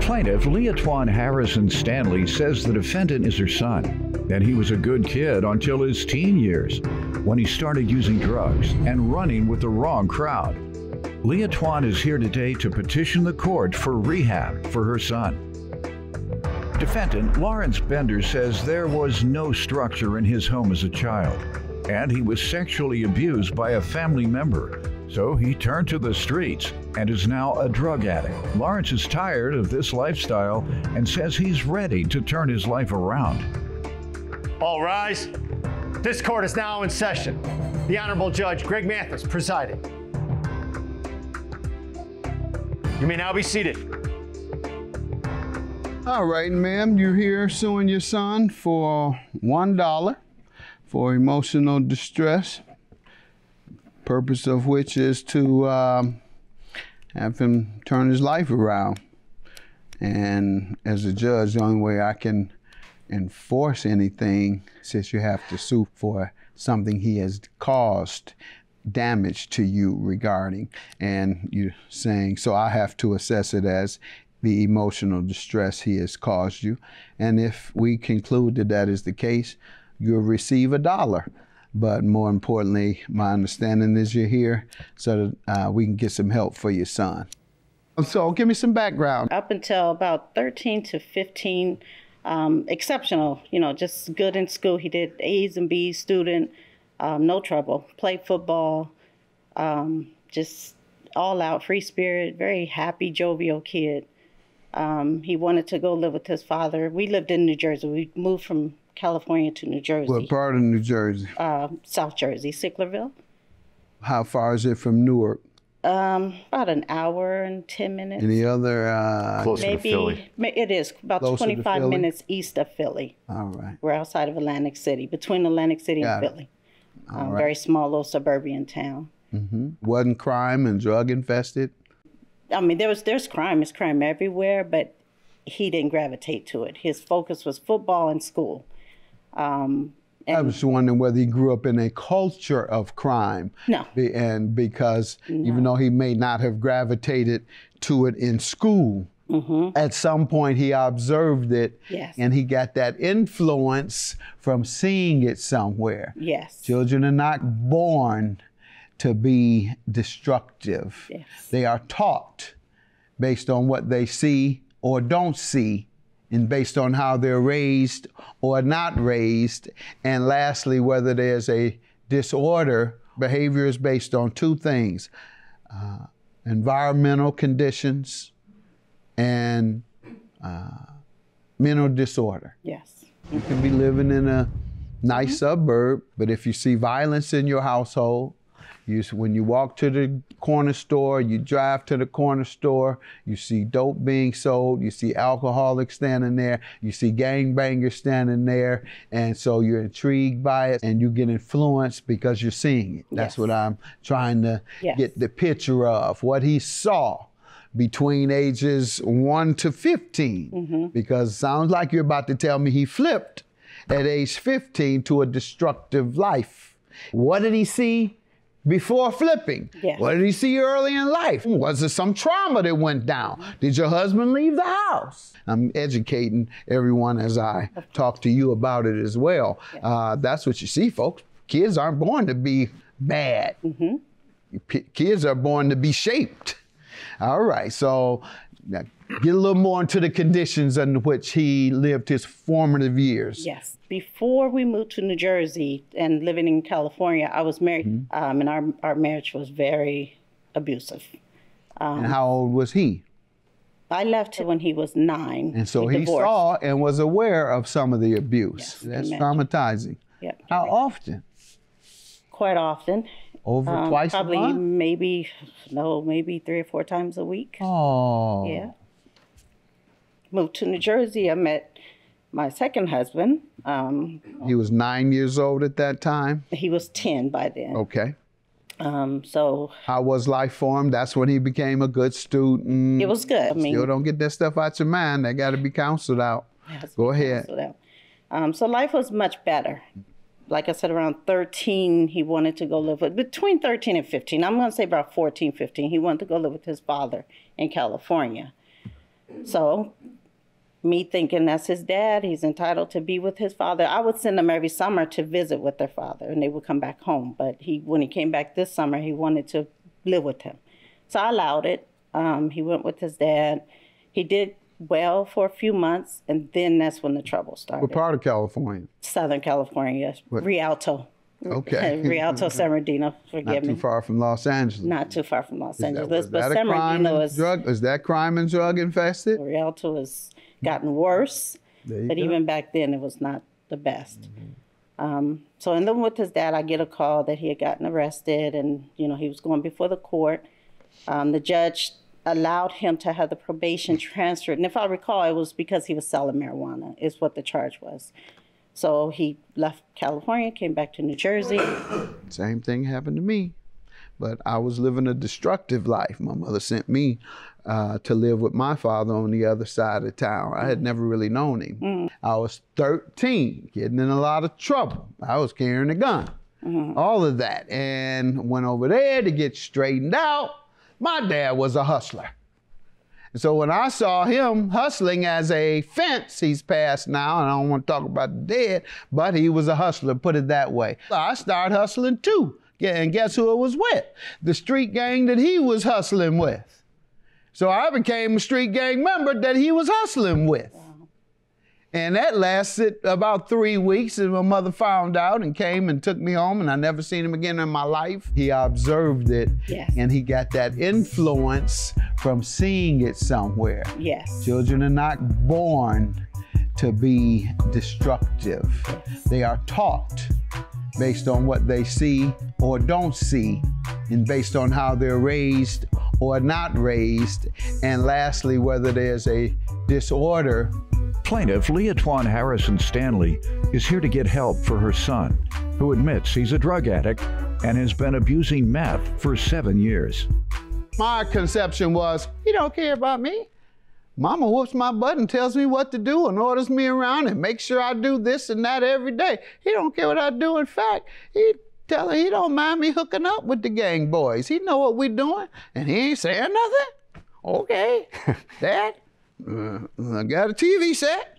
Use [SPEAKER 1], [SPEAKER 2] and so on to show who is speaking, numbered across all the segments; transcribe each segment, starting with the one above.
[SPEAKER 1] plaintiff, Leatwan Harrison Stanley, says the defendant is her son, and he was a good kid until his teen years, when he started using drugs and running with the wrong crowd. Leatwan is here today to petition the court for rehab for her son. Defendant Lawrence Bender says there was no structure in his home as a child, and he was sexually abused by a family member. So he turned to the streets and is now a drug addict. Lawrence is tired of this lifestyle and says he's ready to turn his life around.
[SPEAKER 2] All rise. This court is now in session. The Honorable Judge Greg Mathis presiding. You may now be seated.
[SPEAKER 3] All right, ma'am, you're here suing your son for $1 for emotional distress. Purpose of which is to have him turn his life around. And as a judge, the only way I can enforce anything, since you have to sue for something he has caused damage to you regarding, and you're saying, so I have to assess it as the emotional distress he has caused you. And if we conclude that that is the case, you'll receive $1. But more importantly, my understanding is you're here so that we can get some help for your son. So give me some background.
[SPEAKER 4] Up until about 13 to 15, exceptional, just good in school. He did A's and B's student, no trouble. Played football, just all out, free spirit, very happy, jovial kid. He wanted to go live with his father. We lived in New Jersey. We moved from California to New Jersey.
[SPEAKER 3] What part of New Jersey?
[SPEAKER 4] South Jersey, Sicklerville.
[SPEAKER 3] How far is it from Newark?
[SPEAKER 4] About an hour and 10 minutes.
[SPEAKER 3] Any other?
[SPEAKER 2] Closer to Philly.
[SPEAKER 4] It is about 25 minutes east of Philly.
[SPEAKER 3] All right.
[SPEAKER 4] We're outside of Atlantic City, between Atlantic City and Philly.
[SPEAKER 3] All right.
[SPEAKER 4] Very small little suburban town.
[SPEAKER 3] Mm-hmm. Wasn't crime and drug infested?
[SPEAKER 4] I mean, there's crime. There's crime everywhere, but he didn't gravitate to it. His focus was football and school.
[SPEAKER 3] I was wondering whether he grew up in a culture of crime.
[SPEAKER 4] No.
[SPEAKER 3] And because even though he may not have gravitated to it in school, at some point he observed it, and he got that influence from seeing it somewhere.
[SPEAKER 4] Yes.
[SPEAKER 3] Children are not born to be destructive.
[SPEAKER 4] Yes.
[SPEAKER 3] They are taught based on what they see or don't see, and based on how they're raised or not raised. And lastly, whether there's a disorder. Behavior is based on two things: environmental conditions and mental disorder.
[SPEAKER 4] Yes.
[SPEAKER 3] You can be living in a nice suburb, but if you see violence in your household, when you walk to the corner store, you drive to the corner store, you see dope being sold, you see alcoholics standing there, you see gangbangers standing there, and so you're intrigued by it and you get influenced because you're seeing it. That's what I'm trying to get the picture of, what he saw between ages 1 to 15, because it sounds like you're about to tell me he flipped at age 15 to a destructive life. What did he see before flipping? What did he see early in life? Was there some trauma that went down? Did your husband leave the house? I'm educating everyone as I talk to you about it as well. That's what you see, folks. Kids aren't born to be bad. Kids are born to be shaped. All right, so now get a little more into the conditions in which he lived his formative years.
[SPEAKER 4] Yes. Before we moved to New Jersey and living in California, I was married, and our marriage was very abusive.
[SPEAKER 3] And how old was he?
[SPEAKER 4] I left when he was 9.
[SPEAKER 3] And so he saw and was aware of some of the abuse.
[SPEAKER 4] Yes,
[SPEAKER 3] that's traumatizing.
[SPEAKER 4] Yep.
[SPEAKER 3] How often?
[SPEAKER 4] Quite often.
[SPEAKER 3] Over twice a month?
[SPEAKER 4] Probably maybe 3 or 4 times a week.
[SPEAKER 3] Oh.
[SPEAKER 4] Yeah. Moved to New Jersey. I met my second husband.
[SPEAKER 3] He was 9 years old at that time?
[SPEAKER 4] He was 10 by then.
[SPEAKER 3] Okay.
[SPEAKER 4] So
[SPEAKER 3] how was life for him? That's when he became a good student.
[SPEAKER 4] It was good. I mean,
[SPEAKER 3] still don't get that stuff out your mind. That got to be counseled out. Go ahead.
[SPEAKER 4] So life was much better. Like I said, around 13, he wanted to go live with, between 13 and 15, I'm going to say about 14, 15, he wanted to go live with his father in California. So me thinking that's his dad, he's entitled to be with his father. I would send them every summer to visit with their father, and they would come back home. But when he came back this summer, he wanted to live with him. So I allowed it. He went with his dad. He did well for a few months, and then that's when the trouble started.
[SPEAKER 3] What part of California?
[SPEAKER 4] Southern California, Rialto.
[SPEAKER 3] Okay.
[SPEAKER 4] Rialto, San Bernardino, forgive me.
[SPEAKER 3] Not too far from Los Angeles.
[SPEAKER 4] Not too far from Los Angeles.
[SPEAKER 3] Was
[SPEAKER 4] But
[SPEAKER 3] that a
[SPEAKER 4] San
[SPEAKER 3] crime
[SPEAKER 4] Bernardino
[SPEAKER 3] and drug? Is that crime and drug infested?
[SPEAKER 4] Rialto has gotten worse,
[SPEAKER 3] There you
[SPEAKER 4] but
[SPEAKER 3] go.
[SPEAKER 4] even back then it was not the best. So and then with his dad, I get a call that he had gotten arrested, and he was going before the court. The judge allowed him to have the probation transferred, and if I recall, it was because he was selling marijuana, is what the charge was. So he left California, came back to New Jersey.
[SPEAKER 3] Same thing happened to me, but I was living a destructive life. My mother sent me to live with my father on the other side of town. I had never really known him. I was 13, getting in a lot of trouble. I was carrying a gun, all of that, and went over there to get straightened out. My dad was a hustler. And so when I saw him hustling as a fence, he's passed now, and I don't want to talk about the dead, but he was a hustler, put it that way. I started hustling too. Yeah, and guess who it was with? The street gang that he was hustling with. So I became a street gang member that he was hustling with. And that lasted about 3 weeks, and my mother found out and came and took me home, and I never seen him again in my life. He observed it,
[SPEAKER 4] Yes.
[SPEAKER 3] and he got that influence from seeing it somewhere.
[SPEAKER 4] Yes.
[SPEAKER 3] Children are not born to be destructive. They are taught based on what they see or don't see, and based on how they're raised or not raised, and lastly, whether there's a disorder.
[SPEAKER 1] Plaintiff Leatwan Harrison Stanley is here to get help for her son, who admits he's a drug addict and has been abusing meth for 7 years.
[SPEAKER 3] My conception was, he don't care about me. Mama whoops my butt and tells me what to do and orders me around and makes sure I do this and that every day. He don't care what I do. In fact, he tell her he don't mind me hooking up with the gang boys. He know what we doing, and he ain't saying nothing. Okay, Dad, I got a TV set.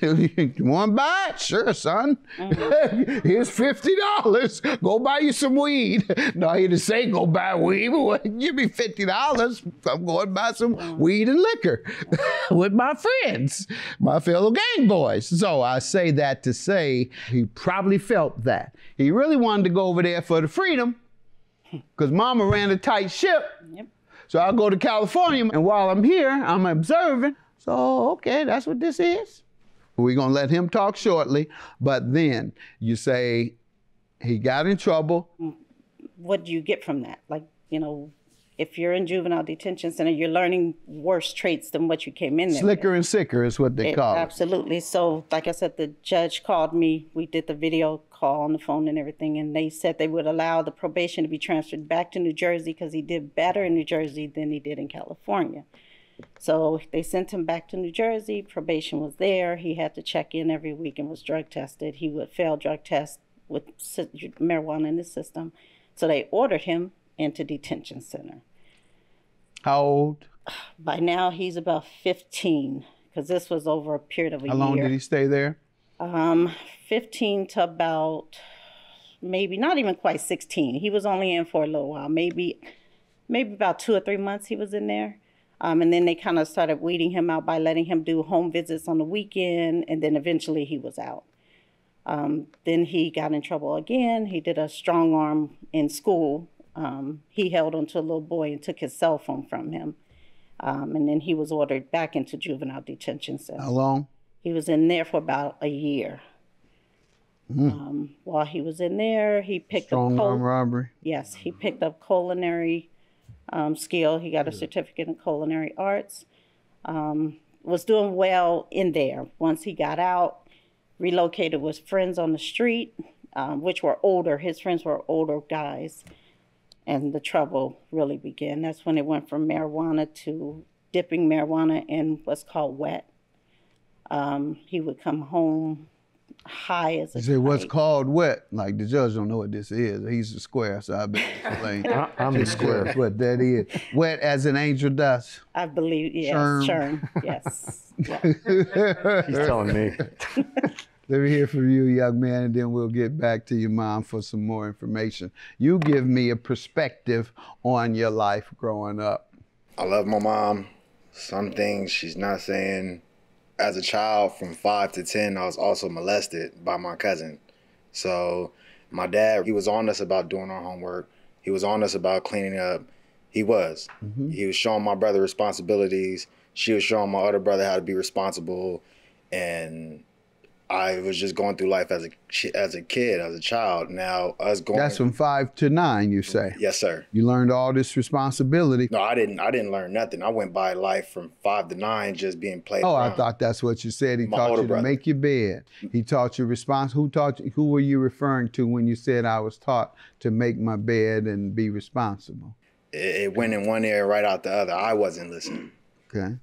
[SPEAKER 3] You want to buy it? Sure, son. Here's $50. Go buy you some weed. No, he didn't say go buy weed, but give me $50. I'm going to buy some weed and liquor with my friends, my fellow gang boys. So I say that to say he probably felt that. He really wanted to go over there for the freedom because Mama ran a tight ship.
[SPEAKER 4] Yep.
[SPEAKER 3] So I'll go to California, and while I'm here, I'm observing. So, okay, that's what this is. We're going to let him talk shortly, but then you say he got in trouble.
[SPEAKER 4] What do you get from that? Like, if you're in juvenile detention center, you're learning worse traits than what you came in there
[SPEAKER 3] Slicker
[SPEAKER 4] with.
[SPEAKER 3] and sicker is what they call it.
[SPEAKER 4] Absolutely. So, like I said, the judge called me. We did the video call on the phone and everything, and they said they would allow the probation to be transferred back to New Jersey because he did better in New Jersey than he did in California. So they sent him back to New Jersey. Probation was there. He had to check in every week and was drug tested. He would fail drug tests with marijuana in his system. So they ordered him into detention center.
[SPEAKER 3] How old?
[SPEAKER 4] By now, he's about 15, because this was over a period of a year.
[SPEAKER 3] How long did he stay there?
[SPEAKER 4] 15 to about, maybe not even quite 16. He was only in for a little while, maybe about 2 or 3 months he was in there. And then they kind of started weeding him out by letting him do home visits on the weekend, and then eventually he was out. Then he got in trouble again. He did a strong arm in school. He held onto a little boy and took his cell phone from him. And then he was ordered back into juvenile detention center.
[SPEAKER 3] How long?
[SPEAKER 4] He was in there for about a year. While he was in there, he picked
[SPEAKER 3] Strong
[SPEAKER 4] up
[SPEAKER 3] arm robbery?
[SPEAKER 4] Yes, he picked up culinary skill. He got a certificate in culinary arts. Was doing well in there. Once he got out, relocated with friends on the street, which were older. His friends were older guys. And the trouble really began. That's when it went from marijuana to dipping marijuana in what's called wet. He would come home high as a
[SPEAKER 3] You say what's
[SPEAKER 4] kite.
[SPEAKER 3] called wet? Like the judge don't know what this is. He's a square, so I better explain.
[SPEAKER 2] I'm the square.
[SPEAKER 3] That's what that is. Wet as an angel dust.
[SPEAKER 4] I believe, yes,
[SPEAKER 3] Sherm.
[SPEAKER 4] Sherm, yes. Yeah.
[SPEAKER 2] He's telling me.
[SPEAKER 3] Let me hear from you, young man, and then we'll get back to your mom for some more information. You give me a perspective on your life growing up.
[SPEAKER 5] I love my mom. Some things she's not saying. As a child, from 5 to 10, I was also molested by my cousin. So my dad, he was on us about doing our homework. He was on us about cleaning up. He was. He was showing my brother responsibilities. She was showing my other brother how to be responsible. And I was just going through life as a kid, as a child. Now, us going...
[SPEAKER 3] That's from 5 to 9, you say?
[SPEAKER 5] Yes, sir.
[SPEAKER 3] You learned all this responsibility.
[SPEAKER 5] No, I didn't learn nothing. I went by life from 5 to 9 just being played
[SPEAKER 3] Oh,
[SPEAKER 5] around.
[SPEAKER 3] I thought that's what you said. He
[SPEAKER 5] My
[SPEAKER 3] taught
[SPEAKER 5] older
[SPEAKER 3] you to
[SPEAKER 5] brother.
[SPEAKER 3] make your bed. He taught you Who taught you? Who were you referring to when you said I was taught to make my bed and be responsible?
[SPEAKER 5] It went in one ear right out the other. I wasn't listening.
[SPEAKER 3] Okay.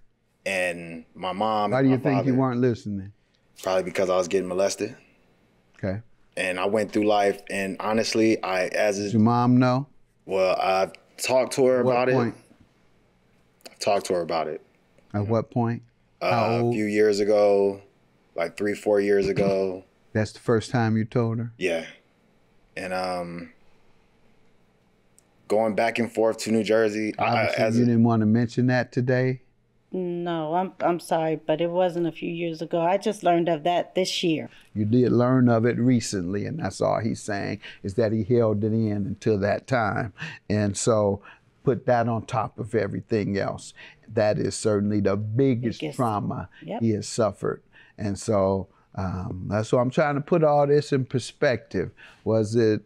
[SPEAKER 5] And my mom...
[SPEAKER 3] Why
[SPEAKER 5] and
[SPEAKER 3] do
[SPEAKER 5] my
[SPEAKER 3] you think you
[SPEAKER 5] father-
[SPEAKER 3] weren't listening?
[SPEAKER 5] Probably because I was getting molested.
[SPEAKER 3] Okay.
[SPEAKER 5] And I went through life, and honestly,
[SPEAKER 3] Does your mom know?
[SPEAKER 5] I've talked to her
[SPEAKER 3] What
[SPEAKER 5] about
[SPEAKER 3] point?
[SPEAKER 5] it. I've talked to her about it.
[SPEAKER 3] At what point? How
[SPEAKER 5] A
[SPEAKER 3] old?
[SPEAKER 5] few years ago, like 3-4 years ago.
[SPEAKER 3] That's the first time you told her?
[SPEAKER 5] Yeah. And going back and forth to New Jersey.
[SPEAKER 3] Obviously, you didn't want to mention that today?
[SPEAKER 4] No, I'm sorry, but it wasn't a few years ago. I just learned of that this year.
[SPEAKER 3] You did learn of it recently, and that's all he's saying, is that he held it in until that time. And so put that on top of everything else. That is certainly the biggest trauma he has suffered. And so that's why I'm trying to put all this in perspective. Was it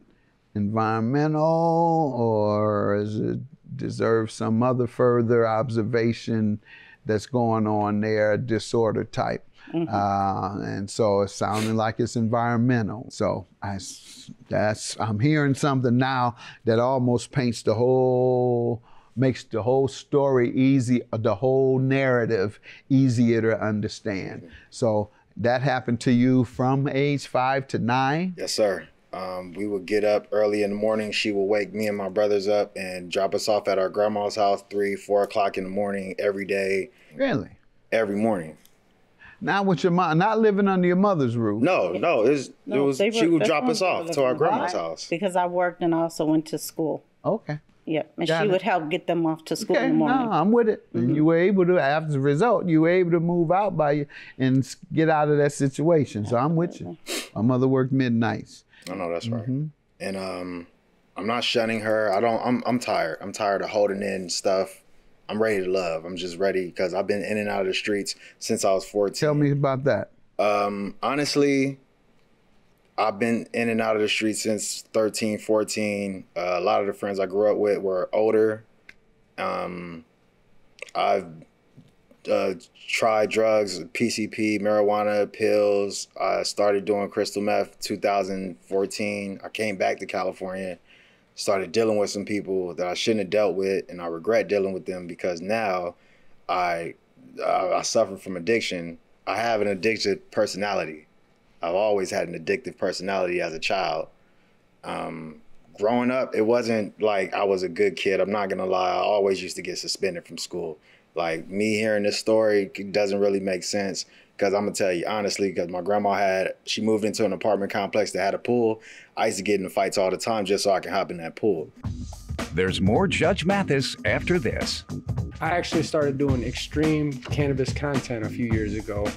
[SPEAKER 3] environmental, or does it deserve some other further observation that's going on there, disorder type? And so it's sounding like it's environmental. So I'm hearing something now that almost makes the whole story easy, the whole narrative easier to understand. So that happened to you from age 5 to 9?
[SPEAKER 5] Yes, sir. We would get up early in the morning. She would wake me and my brothers up and drop us off at our grandma's house 3-4 o'clock in the morning every day.
[SPEAKER 3] Really?
[SPEAKER 5] Every morning.
[SPEAKER 3] Not with your mom, not living under your mother's roof?
[SPEAKER 5] No, she would drop us off to our grandma's house.
[SPEAKER 4] Because I worked and also went to school.
[SPEAKER 3] Okay.
[SPEAKER 4] Yeah, and
[SPEAKER 3] Got
[SPEAKER 4] she
[SPEAKER 3] it.
[SPEAKER 4] would help get them off to school
[SPEAKER 3] Okay,
[SPEAKER 4] in the morning.
[SPEAKER 3] no, I'm with it. And you were able to, as a result, you were able to move out and get out of that situation. So I'm with you. My mother worked midnights.
[SPEAKER 5] I know that's right. And I'm not shunning her. I'm tired. I'm tired of holding in stuff. I'm ready to love. I'm just ready because I've been in and out of the streets since I was 14.
[SPEAKER 3] Tell me about that.
[SPEAKER 5] Honestly, I've been in and out of the streets since 13, 14. A lot of the friends I grew up with were older. I've tried drugs, PCP, marijuana, pills. I started doing crystal meth 2014. I came back to California, started dealing with some people that I shouldn't have dealt with, and I regret dealing with them because now I suffer from addiction. I have an addictive personality. I've always had an addictive personality as a child. Growing up, it wasn't like I was a good kid. I'm not gonna lie. I always used to get suspended from school. Like, me hearing this story doesn't really make sense because I'm gonna tell you honestly, because my grandma she moved into an apartment complex that had a pool. I used to get in fights all the time just so I can hop in that pool.
[SPEAKER 1] There's more Judge Mathis after this.
[SPEAKER 6] I actually started doing extreme cannabis content a few years ago,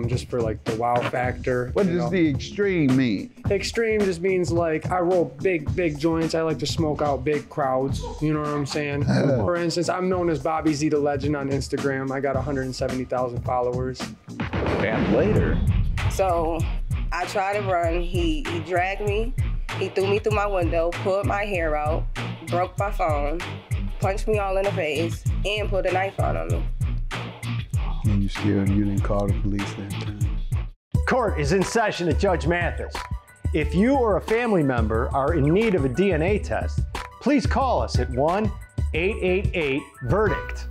[SPEAKER 6] just for like the wow factor.
[SPEAKER 3] What does the extreme mean?
[SPEAKER 6] Extreme just means like I roll big joints. I like to smoke out big crowds. You know what I'm saying? For instance, I'm known as Bobby Z the Legend on Instagram. I got 170,000 followers.
[SPEAKER 1] And later,
[SPEAKER 7] So I tried to run. He dragged me. He threw me through my window, pulled my hair out, broke my phone, punched me all in the face, and put a knife out on me.
[SPEAKER 3] And you didn't call the police that time?
[SPEAKER 2] Court is in session at Judge Mathis. If you or a family member are in need of a DNA test, please call us at 1-888-VERDICT.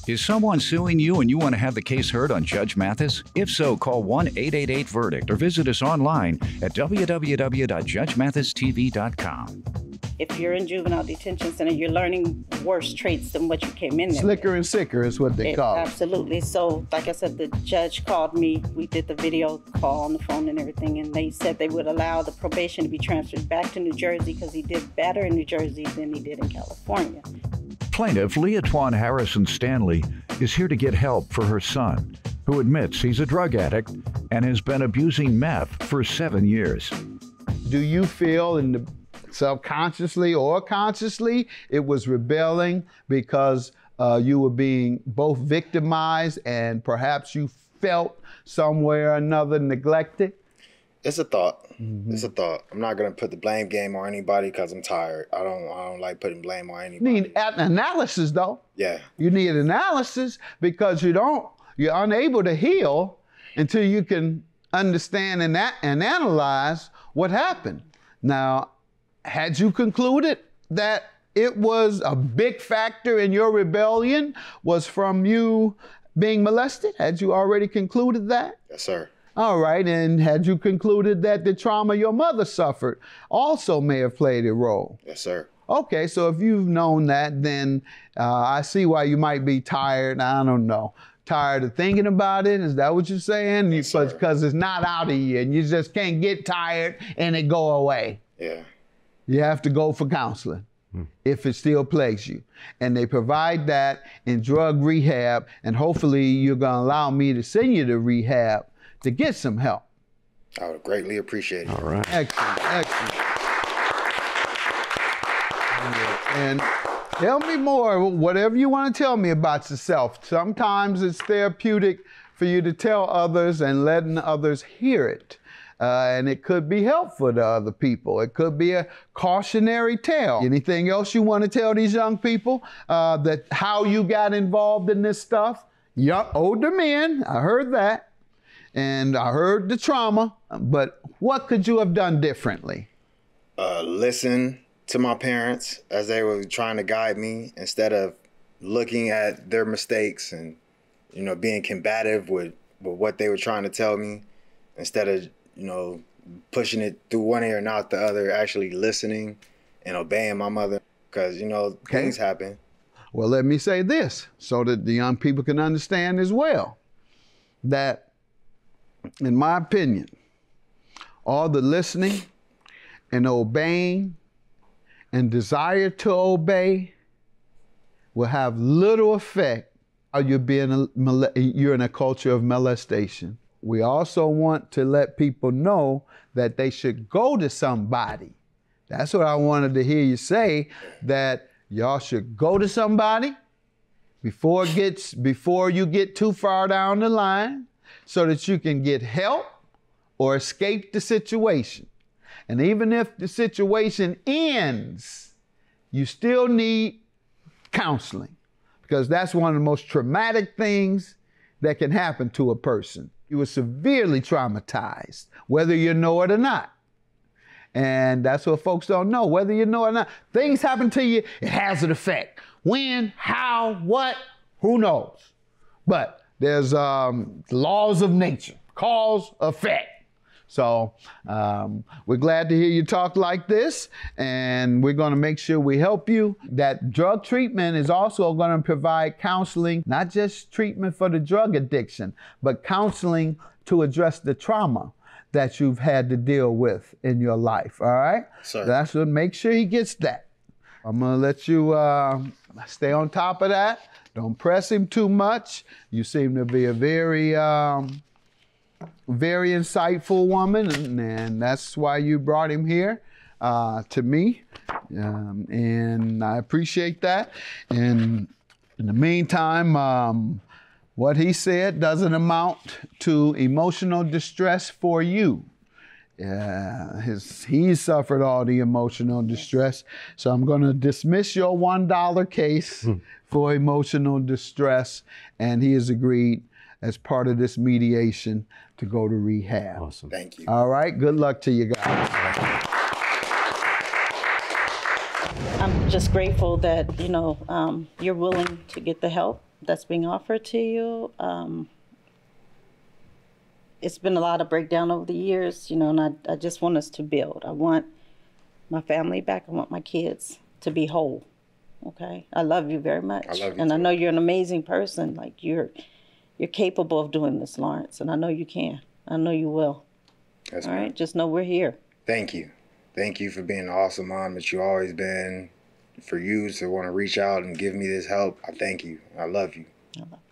[SPEAKER 1] Is someone suing you and you want to have the case heard on Judge Mathis? If so, call 1-888-VERDICT or visit us online at www.judgemathistv.com.
[SPEAKER 4] If you're in juvenile detention center, you're learning worse traits than what you came in there
[SPEAKER 3] Slicker
[SPEAKER 4] with.
[SPEAKER 3] and sicker is what they call it.
[SPEAKER 4] Absolutely. So, like I said, the judge called me. We did the video call on the phone and everything, and they said they would allow the probation to be transferred back to New Jersey because he did better in New Jersey than he did in California.
[SPEAKER 1] Plaintiff Leah Harrison Stanley is here to get help for her son, who admits he's a drug addict and has been abusing meth for 7 years.
[SPEAKER 3] Do you feel subconsciously or consciously it was rebelling because you were being both victimized and perhaps you felt somewhere or another neglected?
[SPEAKER 5] It's a thought. Mm-hmm. It's a thought. I'm not gonna put the blame game on anybody because I'm tired. I don't like putting blame on anybody.
[SPEAKER 3] You need analysis though.
[SPEAKER 5] Yeah.
[SPEAKER 3] You need analysis because you're unable to heal until you can understand and analyze what happened. Now, had you concluded that it was a big factor in your rebellion was from you being molested? Had you already concluded that?
[SPEAKER 5] Yes, sir.
[SPEAKER 3] All right, and had you concluded that the trauma your mother suffered also may have played a role?
[SPEAKER 5] Yes, sir.
[SPEAKER 3] Okay, so if you've known that, then I see why you might be tired. I don't know. Tired of thinking about it? Is that what you're saying?
[SPEAKER 5] Yes,
[SPEAKER 3] because it's not out of you and you just can't get tired and it go away.
[SPEAKER 5] Yeah.
[SPEAKER 3] You have to go for counseling if it still plagues you. And they provide that in drug rehab, and hopefully you're going to allow me to send you to rehab to get some help.
[SPEAKER 5] I would greatly appreciate it.
[SPEAKER 8] All right.
[SPEAKER 3] Excellent, excellent. And tell me more, whatever you want to tell me about yourself. Sometimes it's therapeutic for you to tell others and letting others hear it. And it could be helpful to other people. It could be a cautionary tale. Anything else you want to tell these young people that how you got involved in this stuff? Young, older men, I heard that. And I heard the trauma, but what could you have done differently?
[SPEAKER 5] Listen to my parents as they were trying to guide me instead of looking at their mistakes and, being combative with what they were trying to tell me instead of, pushing it through one ear and out the other, actually listening and obeying my mother because, things happen.
[SPEAKER 3] Well, let me say this so that the young people can understand as well that in my opinion, all the listening and obeying and desire to obey will have little effect while you're in a culture of molestation. We also want to let people know that they should go to somebody. That's what I wanted to hear you say, that y'all should go to somebody before you get too far down the line, so that you can get help or escape the situation. And even if the situation ends, you still need counseling because that's one of the most traumatic things that can happen to a person. You were severely traumatized, whether you know it or not. And that's what folks don't know, whether you know it or not. Things happen to you, it has an effect. When, how, what, who knows? But there's laws of nature, cause, effect. So we're glad to hear you talk like this, and we're going to make sure we help you. That drug treatment is also going to provide counseling, not just treatment for the drug addiction, but counseling to address the trauma that you've had to deal with in your life, all right?
[SPEAKER 5] Sir.
[SPEAKER 3] That's what, make sure he gets that. I'm going to let you stay on top of that. Don't press him too much. You seem to be a very, very insightful woman, and that's why you brought him here to me. And I appreciate that. And in the meantime, what he said doesn't amount to emotional distress for you. He suffered all the emotional distress. So I'm going to dismiss your $1 case for emotional distress. And he has agreed as part of this mediation to go to rehab.
[SPEAKER 8] Awesome.
[SPEAKER 5] Thank you.
[SPEAKER 3] All right. Good luck to you guys.
[SPEAKER 4] I'm just grateful that, you're willing to get the help that's being offered to you. It's been a lot of breakdown over the years, you know, and I just want us to build. I want my family back. I want my kids to be whole. Okay, I love you very much.
[SPEAKER 5] I love you
[SPEAKER 4] and
[SPEAKER 5] too.
[SPEAKER 4] I know you're an amazing person. Like you're capable of doing this, Lawrence, and I know you can. I know you will.
[SPEAKER 5] Yes,
[SPEAKER 4] all
[SPEAKER 5] ma'am.
[SPEAKER 4] right, just know we're here.
[SPEAKER 5] Thank you. Thank you for being the awesome mom that you always been. For you to want to reach out and give me this help, I thank you. I love you.
[SPEAKER 4] I love you.